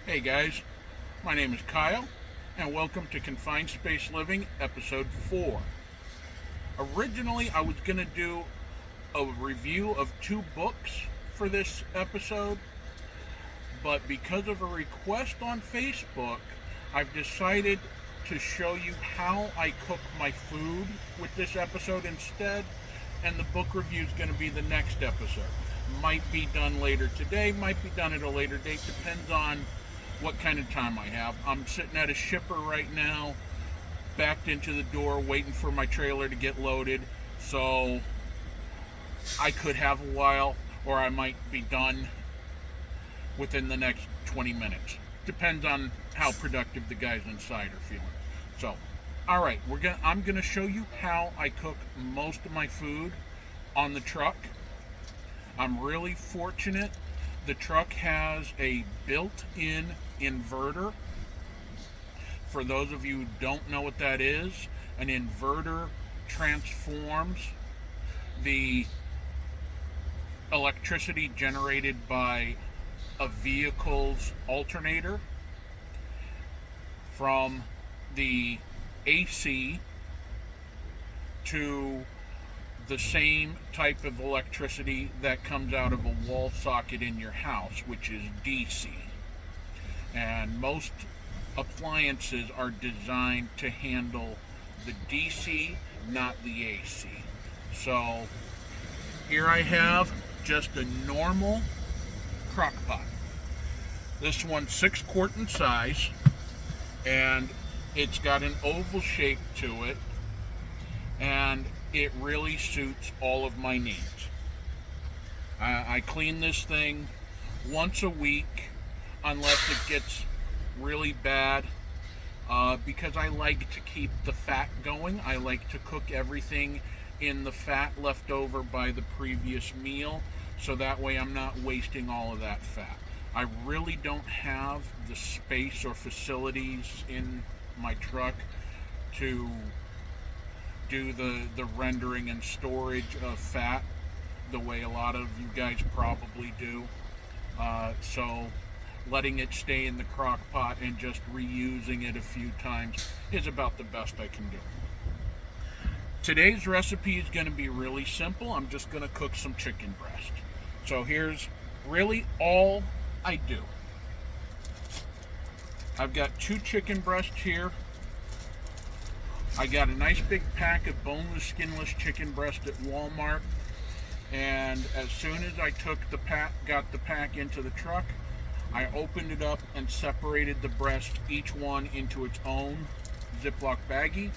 Hey guys, my name is Kyle, and welcome to Confined Space Living, Episode 4. Originally, I was going to do a review of two books for this episode, but because of a request on Facebook, I've decided to show you how I cook my food with this episode instead, and the book review is going to be the next episode. Might be done later today, might be done at a later date, depends on what kind of time I have. I'm sitting at a shipper right now, backed into the door, waiting for my trailer to get loaded, so I could have a while, or I might be done within the next 20 minutes. Depends on how productive the guys inside are feeling. So, all right, I'm gonna show you how I cook most of my food on the truck. I'm really fortunate. The truck has a built-in inverter. For those of you who don't know what that is, an inverter transforms the electricity generated by a vehicle's alternator from the AC to the same type of electricity that comes out of a wall socket in your house, which is DC. And most appliances are designed to handle the DC, not the AC. So here I have just a normal crock pot. This one's 6 quart in size, and it's got an oval shape to it, and it really suits all of my needs. I clean this thing once a week, unless it gets really bad, because I like to keep the fat going. I like to cook everything in the fat left over by the previous meal, so that way I'm not wasting all of that fat. I really don't have the space or facilities in my truck to do the rendering and storage of fat the way a lot of you guys probably do. So letting it stay in the crock pot and just reusing it a few times is about the best I can do. Today's recipe is going to be really simple. I'm just going to cook some chicken breast. So here's really all I do. I've got 2 chicken breasts here. I got a nice big pack of boneless, skinless chicken breast at Walmart, and as soon as I got the pack into the truck, I opened it up and separated the breast, each one into its own Ziploc baggie,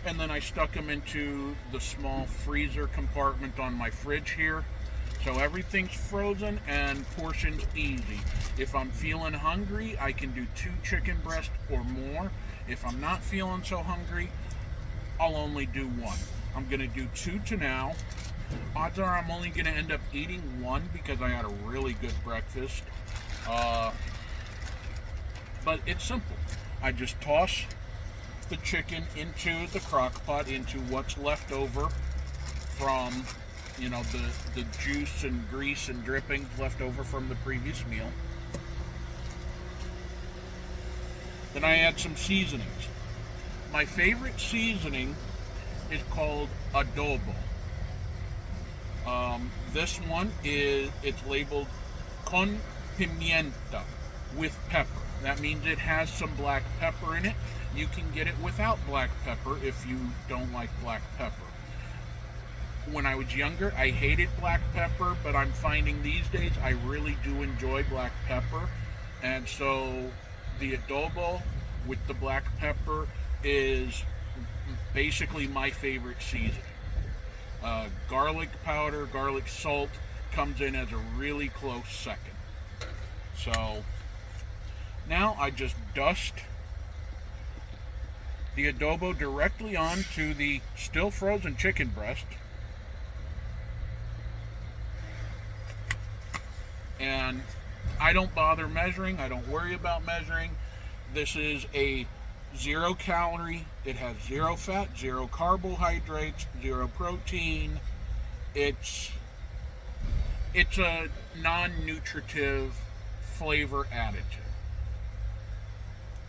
and then I stuck them into the small freezer compartment on my fridge here. So everything's frozen and portioned easy. If I'm feeling hungry, I can do 2 chicken breasts or more. If I'm not feeling so hungry, I'll only do 1. I'm going to do 2 to now. Odds are I'm only going to end up eating 1 because I had a really good breakfast. But it's simple. I just toss the chicken into the crock pot, into what's left over from, the juice and grease and drippings left over from the previous meal. Then I add some seasonings. My favorite seasoning is called Adobo. This one it's labeled con pimienta, with pepper. That means it has some black pepper in it. You can get it without black pepper if you don't like black pepper. When I was younger, I hated black pepper, but I'm finding these days I really do enjoy black pepper. And so the adobo with the black pepper is basically my favorite seasoning. Garlic powder, garlic salt comes in as a really close second. So now I just dust the adobo directly onto the still frozen chicken breast. And I don't bother measuring. I don't worry about measuring. This is a 0 calorie. It has 0 fat, 0 carbohydrates, 0 protein. It's a non-nutritive flavor additive.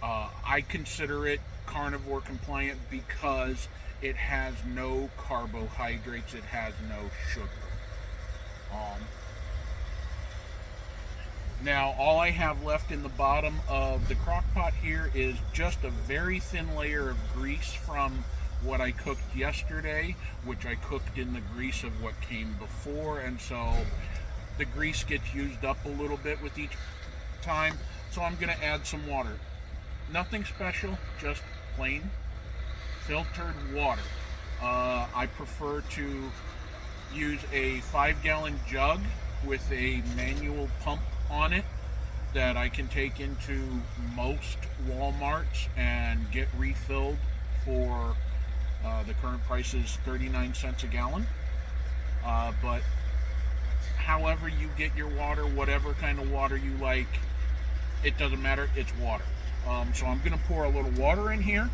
I consider it carnivore compliant because it has no carbohydrates, it has no sugar. Um, Now, all I have left in the bottom of the crock pot here is just a very thin layer of grease from what I cooked yesterday, which I cooked in the grease of what came before, and so the grease gets used up a little bit with each time. So I'm going to add some water. Nothing special, just plain filtered water. I prefer to use a 5-gallon jug with a manual pump on it that I can take into most Walmarts and get refilled for the current price is 39 cents a gallon. But however you get your water, whatever kind of water you like, it doesn't matter, it's water. So I'm going to pour a little water in here.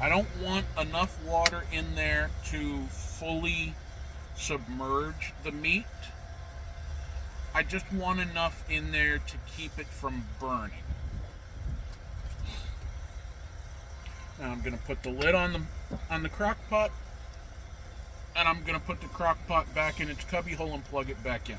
I don't want enough water in there to fully submerge the meat. I just want enough in there to keep it from burning. Now I'm going to put the lid on the crock pot, and I'm going to put the crock pot back in its cubby hole and plug it back in.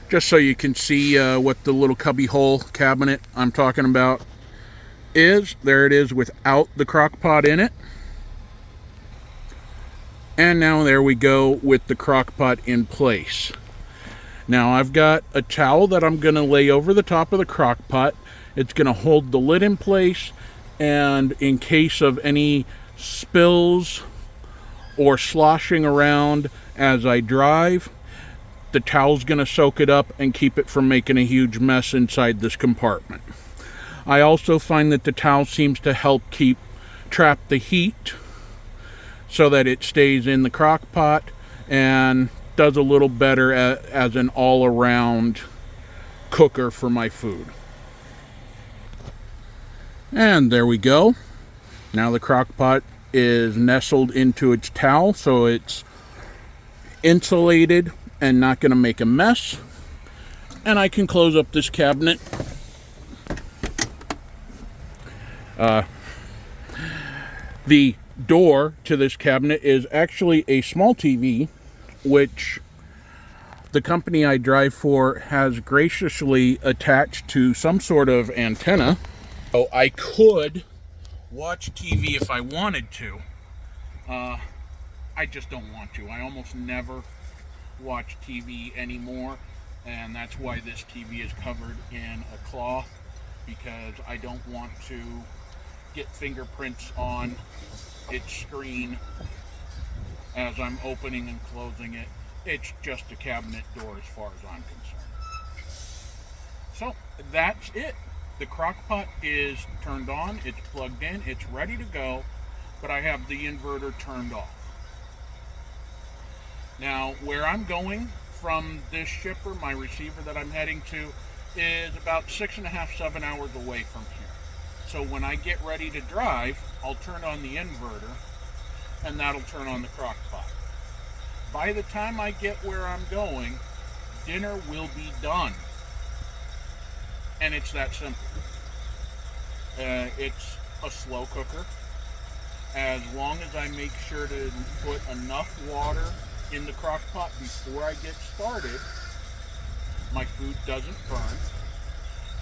Just so you can see what the little cubby hole cabinet I'm talking about is. There it is without the crock pot in it. And now there we go with the crock pot in place. Now I've got a towel that I'm going to lay over the top of the crock pot. It's going to hold the lid in place, and in case of any spills or sloshing around as I drive, the towel's going to soak it up and keep it from making a huge mess inside this compartment. I also find that the towel seems to help trap the heat so that it stays in the crock pot and does a little better as an all-around cooker for my food. And there we go. Now the crock pot is nestled into its towel, so it's insulated and not going to make a mess. And I can close up this cabinet. The door to this cabinet is actually a small TV, which the company I drive for has graciously attached to some sort of antenna. So I could watch TV if I wanted to. I just don't want to. I almost never watch TV anymore, and that's why this TV is covered in a cloth, because I don't want to get fingerprints on its screen as I'm opening and closing it. It's just a cabinet door as far as I'm concerned. So that's it. The crock pot is turned on, it's plugged in, it's ready to go, but I have the inverter turned off. Now, where I'm going from this shipper, my receiver that I'm heading to, is about 6.5, 7 hours away from here. So when I get ready to drive, I'll turn on the inverter, and that'll turn on the crock pot. By the time I get where I'm going, dinner will be done. And it's that simple. It's a slow cooker. As long as I make sure to put enough water in the crock pot before I get started, my food doesn't burn,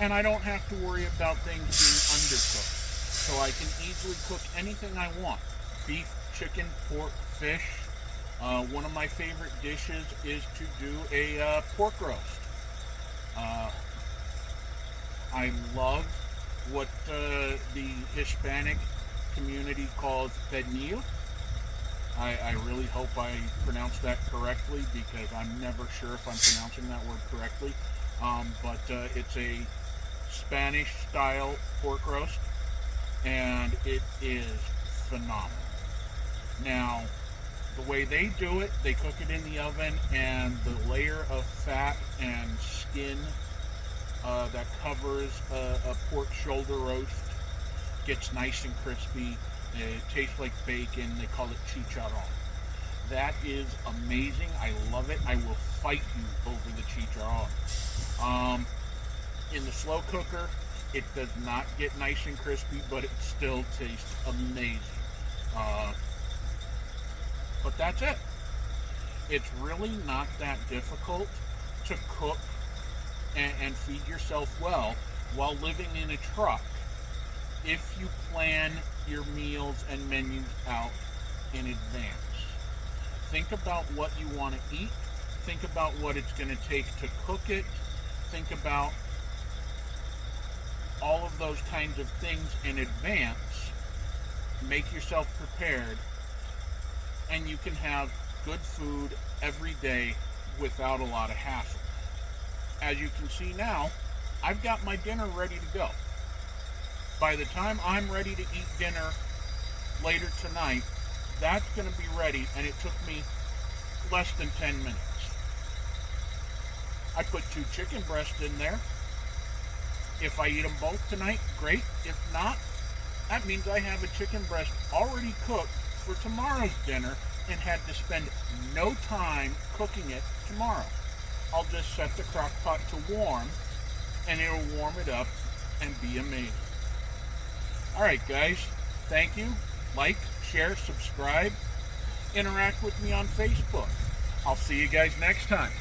and I don't have to worry about things being undercooked. So I can easily cook anything I want. Beef, chicken, pork, fish. One of my favorite dishes is to do a pork roast. I love what the Hispanic community calls pernil. I really hope I pronounced that correctly, because I'm never sure if I'm pronouncing that word correctly. But it's a Spanish-style pork roast, and it is phenomenal. Now, the way they do it, they cook it in the oven, and the layer of fat and skin that covers a pork shoulder roast. Gets nice and crispy. It tastes like bacon. They call it chicharron. That is amazing. I love it. I will fight you over the chicharron. In the slow cooker, it does not get nice and crispy, but it still tastes amazing. But that's it. It's really not that difficult to cook and feed yourself well while living in a truck if you plan your meals and menus out in advance. Think about what you want to eat. Think about what it's going to take to cook it. Think about all of those kinds of things in advance. Make yourself prepared, and you can have good food every day without a lot of hassle. As you can see now, I've got my dinner ready to go. By the time I'm ready to eat dinner later tonight, that's going to be ready, and it took me less than 10 minutes. I put 2 chicken breasts in there. If I eat them both tonight, great. If not, that means I have a chicken breast already cooked for tomorrow's dinner and had to spend no time cooking it tomorrow. I'll just set the crock pot to warm, and it'll warm it up and be amazing. Alright guys, thank you. Like, share, subscribe, interact with me on Facebook. I'll see you guys next time.